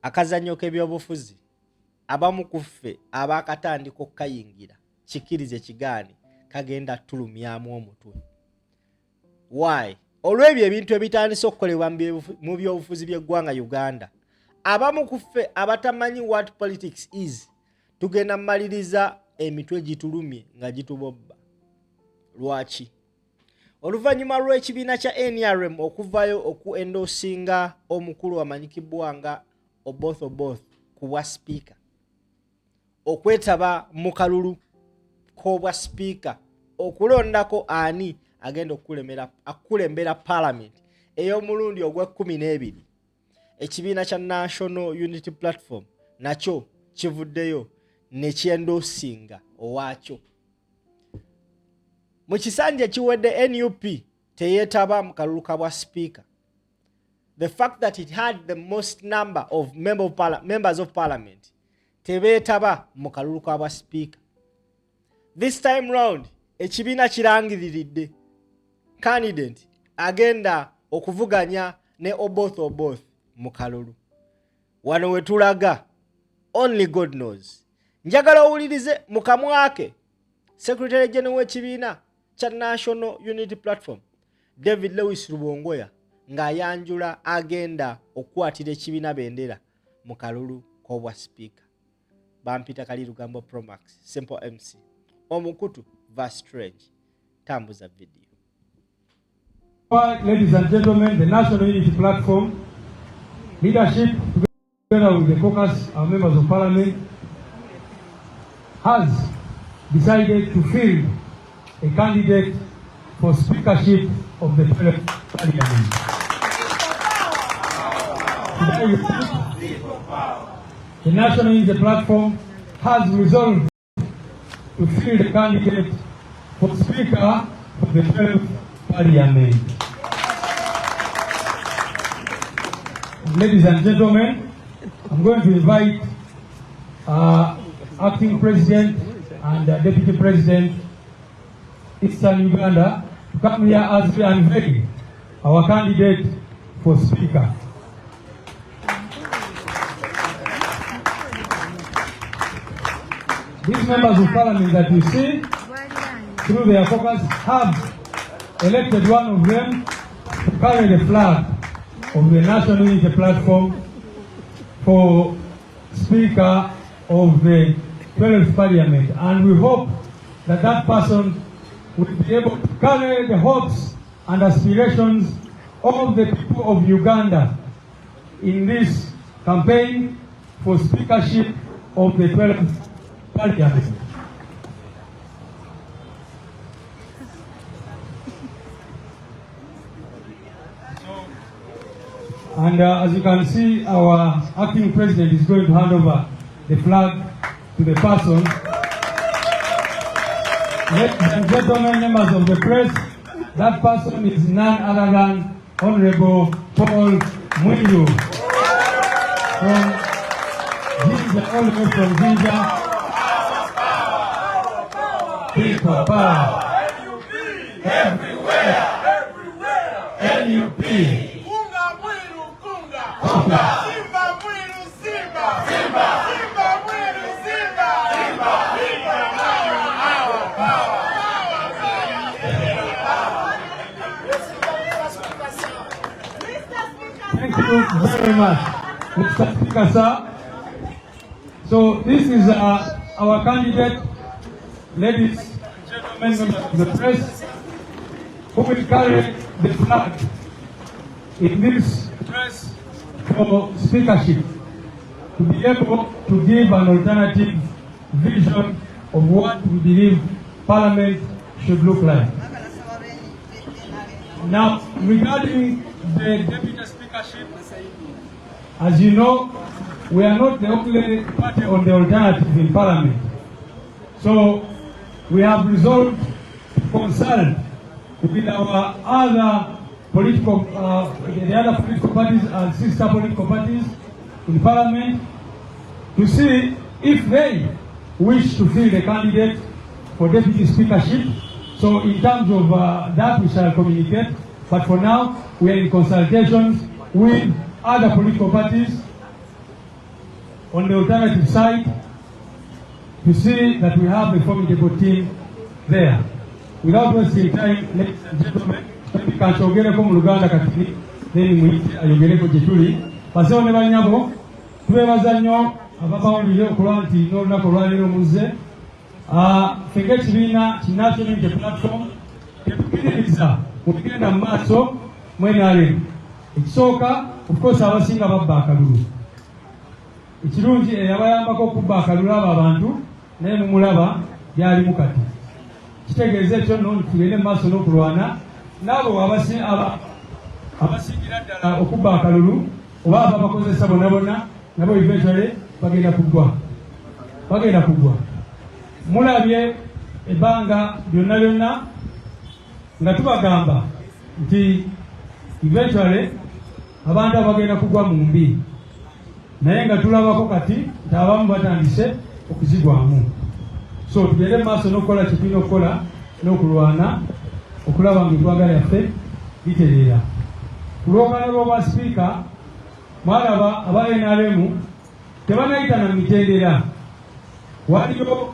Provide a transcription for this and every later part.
akazannyo k'ebyobufuzi abamu ku ffe abaakatandika okukayingira kikirize kigaani kagenda tulumyamu omutwe. Why? Olw'ebyo ebintu ebitandise okukolebwa mu byobufuzi by'eggwanga Uganda, abamu ku ffe abatamanyi what politics is tugenda mmaliriza emitwe gitulumye nga gitubobba. Lwaki? Oluvannyuma lw'ekibiina kya NRM okuvayo okuendosinga omukulu amanyikibwa nga Oboth ku bwa speaker, okwetaba mu kalulu k'obwa speaker okulondako ani agenda okukulembera Palaamenti ey'omulundi ogw'e12, ekibiina kya National Unity Platform nakyo kivuddeyo ne kyendosinga owaakyo. Mu kisanja kiwedde NUP teyeetaba mu kalulu ka bwa speaker. The fact that it had the most number of members of parliament tebeetaba mu kalulu ka bwa speaker. This time round ekibiina kirangiriridde candidate agenda okuvuganya ne Oboth mu kalulu. Wano we tulaga only God knows. Njagala owulirize mu kamwa ke Secretary General w'ekibiina kya National Unity Platform David Lewis Rubongoya ng'ayanjula agenda okukwatira ekibiina bendera mu kalulu k'obwa speaker. Bampita Kalirugambo Promax, Simple MC. Omukutu verse strange. Tambuza video. Ladies and gentlemen, the National Unity Platform leadership, together with the caucus, our members of parliament, has decided to field a candidate for speakership of the 12th Parliament. The National Unity Platform has resolved to field a candidate for Speaker of the 12th Parliament. Ladies and gentlemen, I'm going to invite Acting President and Deputy President Eastern Uganda to come here as we unveil our candidate for Speaker. These members of parliament that you see, through their caucus, have elected one of them to carry the flag of the National Unity Platform for Speaker of the 12th Parliament. And we hope that that person will be able to carry the hopes and aspirations of the people of Uganda in this campaign for speakership of the 12th Parliament. And as you can see, our acting president is going to hand over the flag to the person. Ladies and gentlemen, members of the press, that person is none other than Honorable Paul Mwiru from Jinja, all the way from Jinja. People power. NUP everywhere. NUP. Kunga Mwiru kunga. Kunga. Simba Mwiru simba. Simba. Simba Mwiru simba. Simba. Simba power. Power. Thank you very much, Mr. Speaker, sir. So this is our candidate, ladies and gentlemen, members of the press, who will carry the flag in this press for speakership, to be able to give an alternative vision of what we believe Parliament should look like. Now, regarding the deputy speakership, as you know, we are not the only party on the alternative in Parliament. So we have resolved to consult with our other political, the other political parties and sister political parties in Parliament to see if they wish to field a candidate for deputy speakership. So in terms of that, we shall communicate. But for now, we are in consultations with other political parties on the alternative side to see that we have a formidable team there. Without wasting time, ladies and gentlemen, kanchogereko mu Luganda kati then mwite ayogereko gye tuli. Basewo ne bannyabo twebaza nnyo abamawulire okulwa nti n'olunaku olwaleero muzze. Ffe ng'ekibiina ki National Unity Platform tetukiririza okugenda mu maaso mu NRM. Ekisooka of course abasinga babba akalulu. Ekirungi eyabayambako okubba akalulu abo abantu naye mumulaba byalimu kati. Kitegeeza ekyo nno tugende mu maaso n'okulwana n'abo abasingira ddala okubba akalulu oba ababakozesa bonna bonna nabo eventually bagenda kugwa. Mulabye ebbanga byonna nga tubagamba nti eventually abantu abagenda kugwa mu mbi naye nga tulabako kati nti abamu batandise okuzigwamu. So tugende maaso n'okukola kye tulina okukola n'okulwana okulaba nga eggwanga lyaffe litereera. Ku lw'okaana lw'obwa sipiika mwalaba aba NRM tebanayita na mitendera. Waliyo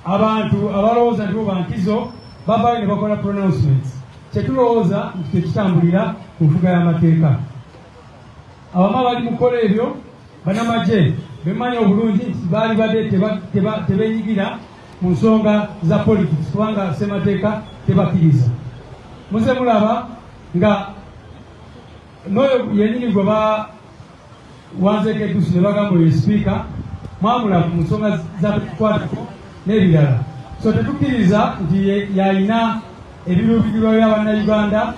abantu abalowooza nti bo bankizo babayo ne bakola pronouncements. Kyetulowooza nti tekitambulira ku nfuga y'amateeka. Abamu abali mu kukola ebyo bannamagye bemanyi obulungi nti baali badde tebeenyigira mu nsonga za politics kubanga ssemateeka tebakkiriza. Muze mulaba nga n'oyo yennyini gwe bawanzeeko eddusu ne bagamba oyo sipiika mwamulaba mu nsonga zabetukwatako n'ebirala. So tetukkiriza nti yalina ebiruubirirwa bya bannayuganda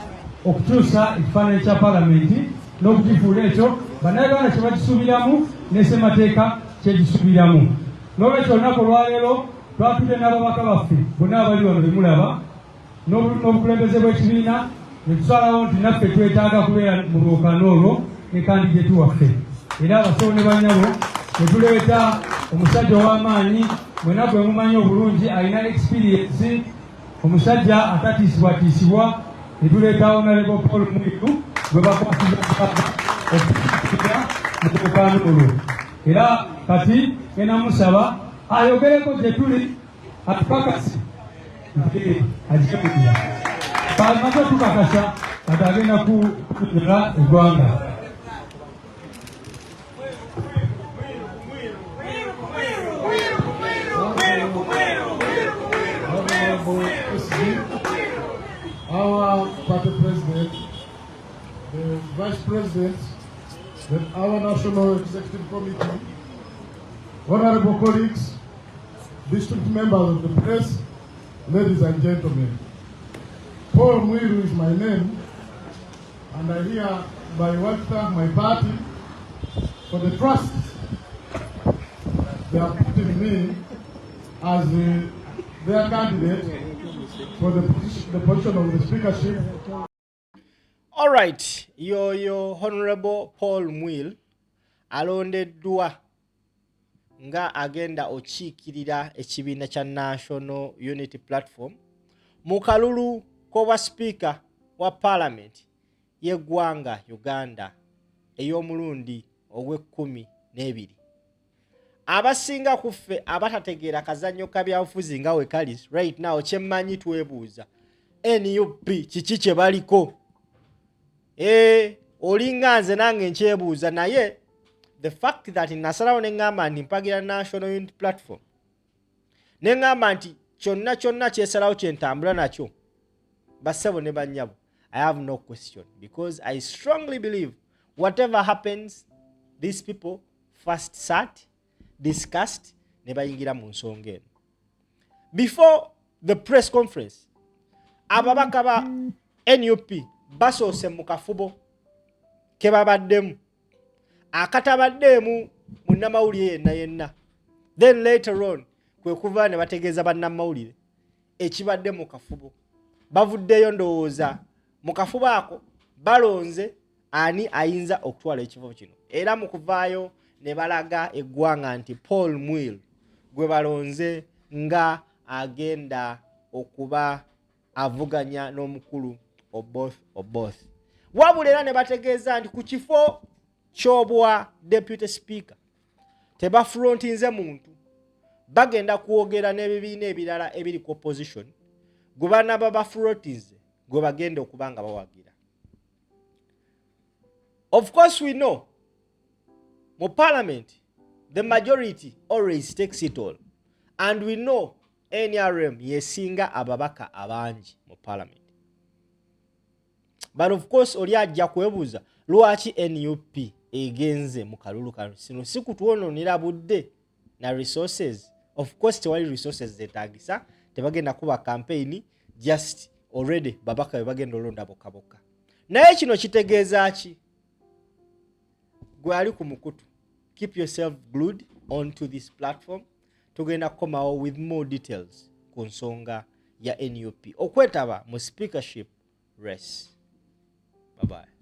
okukyusa ekifaananyi kya Palaamenti n'okukifuula ekyo bannayuganda kye bakisuubiramu ne ssemateeka kye gisuubiramu. N'olwekyo olunaku olwaleero twatudde n'ababaka baffe bonna abali wano bemulaba n'obukulembeze bw'ekibiina ne tusalawo nti naffe twetaaga kubeera mu lwokaano olwo ne kandidate waffe. Era abasawo ne bannyabo ne tuleeta omusajja ow'amaanyi mwena gwe mumanyi obulungi alina experience, omusajja atatiisibwatiisibwa. Ne tuleeta Honorable Paul Mwiru gwe bakwasiza okutuukira mu lwokaano olwo. Era kati ngenda musaba ayogereko gye tuli atukakase nti ajjemulira. Maze tukakasa kati agenda kunyera eggwanga. Our party president, the vice president, our national executive committee, honorable colleagues, district members of the press, ladies and gentlemen. Paul Mwiru is my name, and I hereby want to thank my party for the trust they have put in me as their candidate for the position of the speakership. All right, your Honorable Paul Mwiru alondeddwa nga agenda okiikirira ekibiina kya National Unity Platform mu kalulu k'obwa speaker wa Palaamenti y'eggwanga Uganda ey'omulundi ogw'e12. Abasinga ku ffe abatategeera kazannyo ka byabufuzi nga we kali right now kyemmanyi twebuuza NUP kiki kye baliko. Olinga nze nange nkyebuuza naye the fact that nasalawo ne ngamba nti mpagira National Unity Platform ne ngamba nti kyonna kyesalawo kyentambula nakyo bassebo ne bannyabo, I have no question because I strongly believe whatever happens these people first sat, discussed, ne bayingira mu nsonga eno. Before the press conference ababaka ba NUP basoose mu kafubo ke babaddemu akatabaddeemu munnamawulire yenna. Then later on kwe kuva ne bategeeza bannamawulire ekibadde mu kafubo. Bavuddeyo ndowooza mu kafubo ako balonze ani ayinza okutwala ekifo kino. Era mu kuvaayo ne balaga eggwanga nti Paul Mwiru gwe balonze nga agenda okuba avuganya n'omukulu oboth. Wabula era ne bategeeza nti ku kifo ky'obwa deputy speaker tebafrontinze muntu, bagenda kwogera n'ebibiina ebirala ebiri ku opposition gwe banaba bafrontinze gwe bagenda okuba nga bawagira. Of course we know mu parliament the majority always takes it all, and we know NRM yesinga ababaka abangi mu parliament. But of course oli ajja kwebuuza lwaki NUP egenze mu kalulu kano. Sino si kutwononera budde na resources. Of course tewali resources zetagisa, tebagenda kuba campaign just already babaka bebagenda olonda bokaboka. Naye kino kitegeeza ki? Gwe ali ku mukutu, keep yourself glued onto this platform. Tugenda kukomawo with more details ku nsonga ya NUP okwetaba mu speakership race. Bye bye.